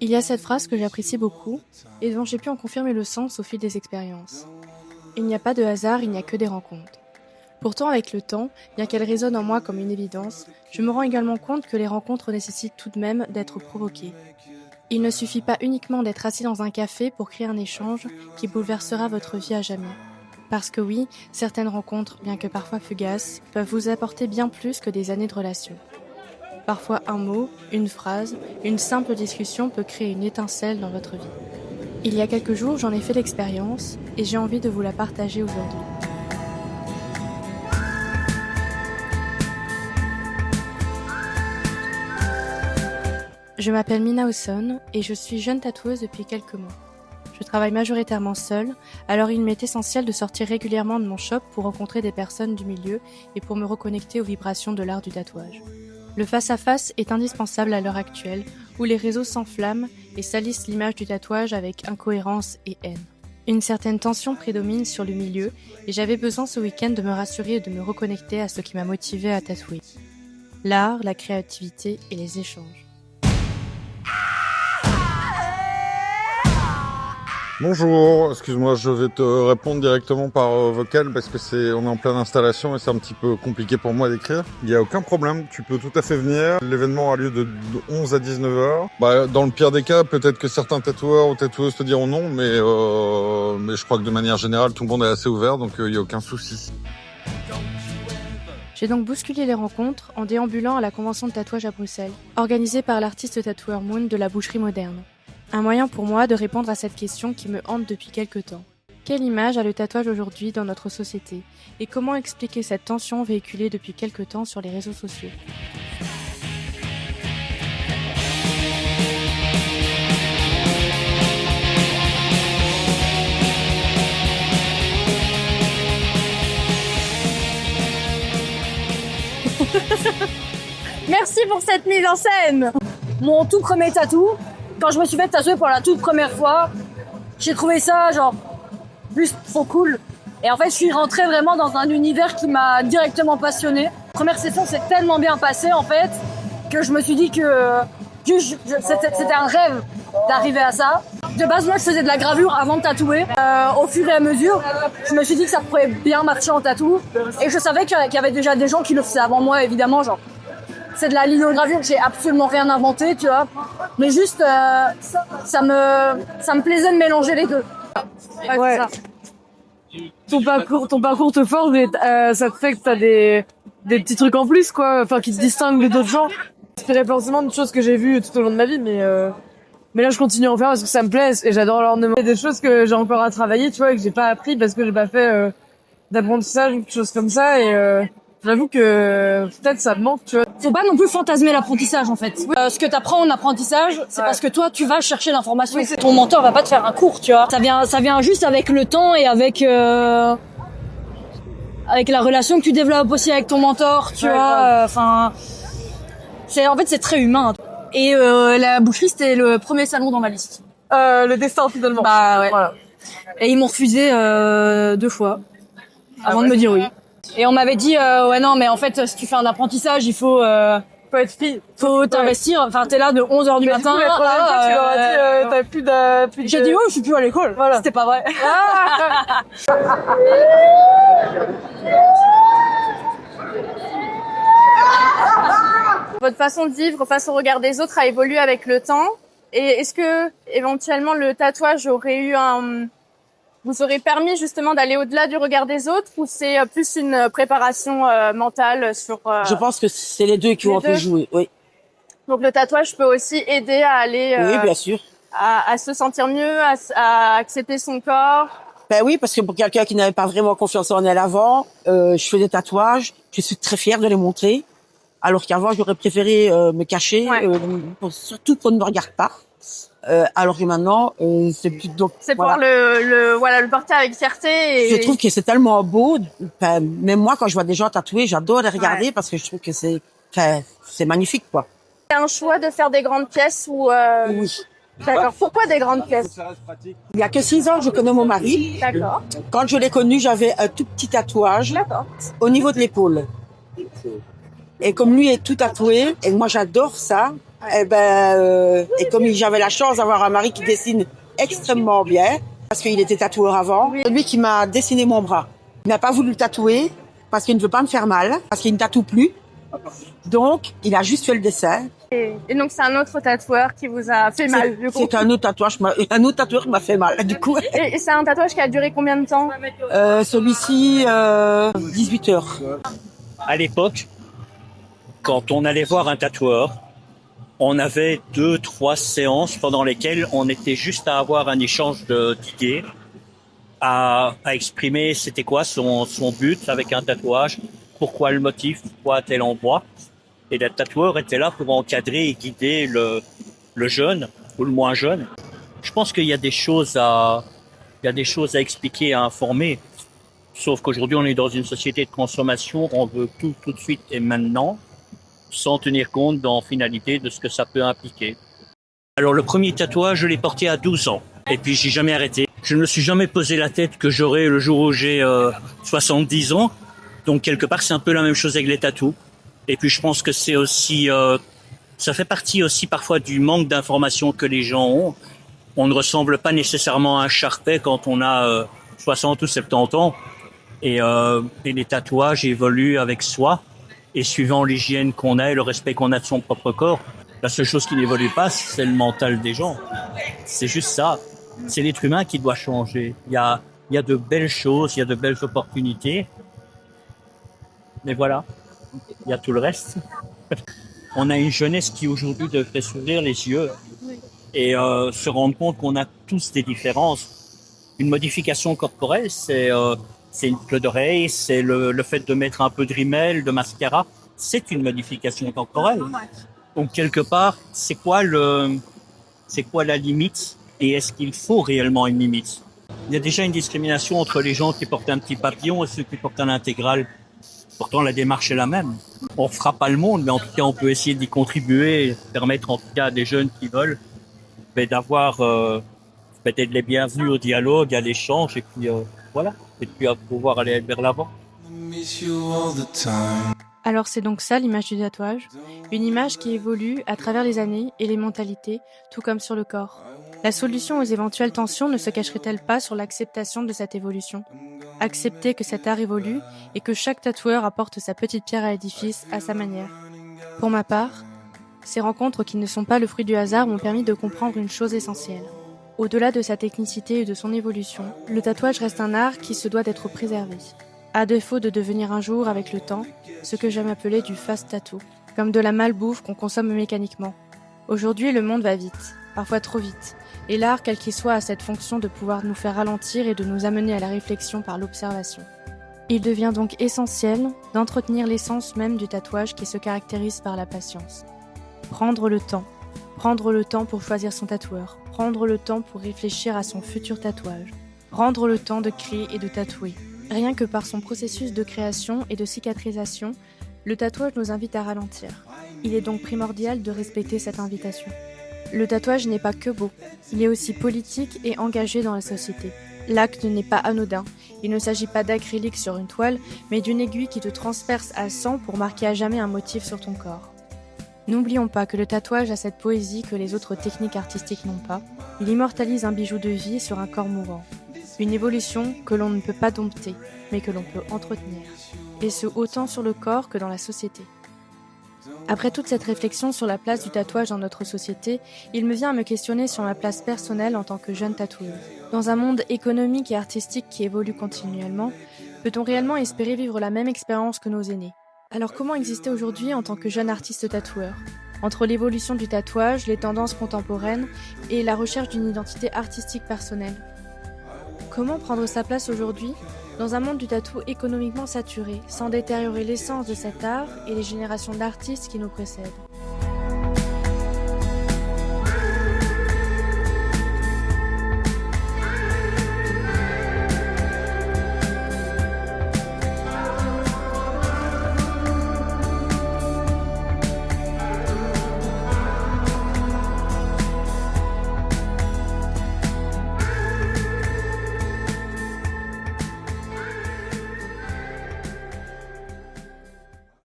Il y a cette phrase que j'apprécie beaucoup et dont j'ai pu en confirmer le sens au fil des expériences. Il n'y a pas de hasard, il n'y a que des rencontres. Pourtant, avec le temps, bien qu'elle résonne en moi comme une évidence, je me rends également compte que les rencontres nécessitent tout de même d'être provoquées. Il ne suffit pas uniquement d'être assis dans un café pour créer un échange qui bouleversera votre vie à jamais. Parce que oui, certaines rencontres, bien que parfois fugaces, peuvent vous apporter bien plus que des années de relation. Parfois un mot, une phrase, une simple discussion peut créer une étincelle dans votre vie. Il y a quelques jours, j'en ai fait l'expérience et j'ai envie de vous la partager aujourd'hui. Je m'appelle Mina Osson et je suis jeune tatoueuse depuis quelques mois. Je travaille majoritairement seule, alors il m'est essentiel de sortir régulièrement de mon shop pour rencontrer des personnes du milieu et pour me reconnecter aux vibrations de l'art du tatouage. Le face-à-face est indispensable à l'heure actuelle, où les réseaux s'enflamment et salissent l'image du tatouage avec incohérence et haine. Une certaine tension prédomine sur le milieu et j'avais besoin ce week-end de me rassurer et de me reconnecter à ce qui m'a motivée à tatouer. L'art, la créativité et les échanges. Bonjour, excuse-moi, je vais te répondre directement par vocal parce que on est en pleine installation et c'est un petit peu compliqué pour moi d'écrire. Il n'y a aucun problème, tu peux tout à fait venir. L'événement a lieu de 11 à 19 h. Dans le pire des cas, peut-être que certains tatoueurs ou tatoueuses te diront non, mais je crois que de manière générale, tout le monde est assez ouvert, donc il n'y a aucun souci. J'ai donc bousculé les rencontres en déambulant à la convention de tatouage à Bruxelles, organisée par l'artiste tatoueur Moon de la boucherie moderne. Un moyen pour moi de répondre à cette question qui me hante depuis quelque temps. Quelle image a le tatouage aujourd'hui dans notre société et comment expliquer cette tension véhiculée depuis quelque temps sur les réseaux sociaux ? Merci pour cette mise en scène. Mon tout premier tatou, quand je me suis fait tatouer pour la toute première fois, j'ai trouvé ça juste trop cool. Et en fait, je suis rentrée vraiment dans un univers qui m'a directement passionnée. La première session s'est tellement bien passée en fait que je me suis dit que c'était un rêve d'arriver à ça. De base, moi, je faisais de la gravure avant de tatouer. Au fur et à mesure, je me suis dit que ça pourrait bien marcher en tatou. Et je savais qu'il y avait déjà des gens qui le faisaient avant moi, évidemment. C'est de la linogravure, j'ai absolument rien inventé, tu vois. Mais juste, ça me plaisait de mélanger les deux. Ouais. Ton parcours te forge, mais ça te fait que t'as des petits trucs en plus, quoi. Enfin, qui te distinguent d'autres gens. J'inspirais forcément de choses que j'ai vues tout au long de ma vie, mais là, je continue à en faire parce que ça me plaît et j'adore l'ornement. Il y a des choses que j'ai encore à travailler, tu vois, et que j'ai pas appris parce que j'ai pas fait d'apprentissage ou quelque chose comme ça. Et j'avoue que peut-être ça me manque, tu vois. Faut pas non plus fantasmer l'apprentissage, en fait. Ce que t'apprends en apprentissage, c'est parce que toi, tu vas chercher l'information. Oui, ton mentor va pas te faire un cours, tu vois. Ça vient juste avec le temps et avec la relation que tu développes aussi avec ton mentor, tu vois. C'est très humain. Et la boucherie, c'était le premier salon dans ma liste. Le destin, finalement. Bah ouais. Voilà. Et ils m'ont refusé 2 fois avant de me dire oui. Et on m'avait dit ouais non mais en fait si tu fais un apprentissage il faut Faut être fille. faut t'investir. Enfin t'es là de 11h du matin. Du coup, la troisième fois, tu leur as dit t'as plus de... J'ai dit oh je suis plus à l'école. Voilà. C'était pas vrai. Votre façon de vivre face au regard des autres a évolué avec le temps. Et est-ce que, éventuellement, le tatouage vous aurait permis justement d'aller au-delà du regard des autres ou c'est plus une préparation mentale sur... Je pense que c'est les deux qui ont un peu joué, oui. Donc le tatouage peut aussi aider à aller... Oui, bien sûr. À se sentir mieux, à accepter son corps. Ben oui, parce que pour quelqu'un qui n'avait pas vraiment confiance en elle avant, je fais des tatouages, je suis très fière de les montrer. Alors qu'avant, j'aurais préféré me cacher, surtout qu'on ne me regarde pas. Alors que maintenant, c'est plus donc. C'est pour le porter avec fierté. Et... Je trouve que c'est tellement beau. Même moi, quand je vois des gens tatoués, j'adore les regarder parce que je trouve que c'est magnifique, quoi. C'est un choix de faire des grandes pièces ou. Oui. D'accord. Pourquoi des grandes pièces? Il y a que 6 ans que je connais mon mari. D'accord. Quand je l'ai connu, j'avais un tout petit tatouage au niveau de l'épaule. Et comme lui est tout tatoué, et moi j'adore ça, Et comme j'avais la chance d'avoir un mari qui dessine extrêmement bien, parce qu'il était tatoueur avant, c'est lui qui m'a dessiné mon bras. Il n'a pas voulu le tatouer parce qu'il ne veut pas me faire mal, parce qu'il ne tatoue plus. Donc, il a juste fait le dessin. Et donc, c'est un autre tatoueur qui vous a fait mal, du coup. C'est un autre tatoueur qui m'a fait mal, du coup. Et c'est un tatouage qui a duré combien de temps? Celui-ci, 18 heures. À l'époque, quand on allait voir un tatoueur, on avait 2-3 séances pendant lesquelles on était juste à avoir un échange d'idées, à exprimer c'était quoi son but avec un tatouage, pourquoi le motif, pourquoi à tel endroit. Et le tatoueur était là pour encadrer et guider le jeune ou le moins jeune. Je pense qu'il y a des choses à expliquer, à informer. Sauf qu'aujourd'hui, on est dans une société de consommation, on veut tout de suite et maintenant, sans tenir compte en finalité de ce que ça peut impliquer. Alors le premier tatouage, je l'ai porté à 12 ans. Et puis j'ai jamais arrêté. Je ne me suis jamais posé la tête que j'aurai le jour où j'ai 70 ans. Donc quelque part, c'est un peu la même chose avec les tatous. Et puis je pense que c'est aussi, ça fait partie aussi parfois du manque d'informations que les gens ont. On ne ressemble pas nécessairement à un charpet quand on a 60 ou 70 ans. Et les tatouages évoluent avec soi. Et suivant l'hygiène qu'on a et le respect qu'on a de son propre corps, la seule chose qui n'évolue pas, c'est le mental des gens. C'est juste ça. C'est l'être humain qui doit changer. Il y a de belles choses, il y a de belles opportunités. Mais voilà, il y a tout le reste. On a une jeunesse qui aujourd'hui devrait s'ouvrir les yeux et se rendre compte qu'on a tous des différences. Une modification corporelle, c'est une clé d'oreille, c'est le fait de mettre un peu de rimel, de mascara. C'est une modification corporelle. Donc quelque part, c'est quoi la limite et est-ce qu'il faut réellement une limite? Il y a déjà une discrimination entre les gens qui portent un petit papillon et ceux qui portent un intégral. Pourtant, la démarche est la même. On ne fera pas le monde, mais en tout cas, on peut essayer d'y contribuer et permettre en tout cas à des jeunes qui veulent d'avoir peut-être les bienvenus au dialogue, à l'échange et puis voilà. Et puis à pouvoir aller vers l'avant. Alors c'est donc ça l'image du tatouage, une image qui évolue à travers les années et les mentalités, tout comme sur le corps. La solution aux éventuelles tensions ne se cacherait-elle pas sur l'acceptation de cette évolution? Accepter que cet art évolue et que chaque tatoueur apporte sa petite pierre à l'édifice à sa manière. Pour ma part, ces rencontres qui ne sont pas le fruit du hasard m'ont permis de comprendre une chose essentielle. Au-delà de sa technicité et de son évolution, le tatouage reste un art qui se doit d'être préservé. À défaut de devenir un jour, avec le temps, ce que j'aime appeler du fast tattoo, comme de la malbouffe qu'on consomme mécaniquement. Aujourd'hui, le monde va vite, parfois trop vite, et l'art, quel qu'il soit, a cette fonction de pouvoir nous faire ralentir et de nous amener à la réflexion par l'observation. Il devient donc essentiel d'entretenir l'essence même du tatouage qui se caractérise par la patience. Prendre le temps pour choisir son tatoueur, prendre le temps pour réfléchir à son futur tatouage, prendre le temps de créer et de tatouer. Rien que par son processus de création et de cicatrisation, le tatouage nous invite à ralentir. Il est donc primordial de respecter cette invitation. Le tatouage n'est pas que beau, il est aussi politique et engagé dans la société. L'acte n'est pas anodin, il ne s'agit pas d'acrylique sur une toile, mais d'une aiguille qui te transperce à 100 pour marquer à jamais un motif sur ton corps. N'oublions pas que le tatouage a cette poésie que les autres techniques artistiques n'ont pas. Il immortalise un bijou de vie sur un corps mourant. Une évolution que l'on ne peut pas dompter, mais que l'on peut entretenir. Et ce autant sur le corps que dans la société. Après toute cette réflexion sur la place du tatouage dans notre société, il me vient à me questionner sur ma place personnelle en tant que jeune tatoueuse. Dans un monde économique et artistique qui évolue continuellement, peut-on réellement espérer vivre la même expérience que nos aînés? Alors comment exister aujourd'hui en tant que jeune artiste tatoueur? Entre l'évolution du tatouage, les tendances contemporaines et la recherche d'une identité artistique personnelle. Comment prendre sa place aujourd'hui dans un monde du tatou économiquement saturé, sans détériorer l'essence de cet art et les générations d'artistes qui nous précèdent?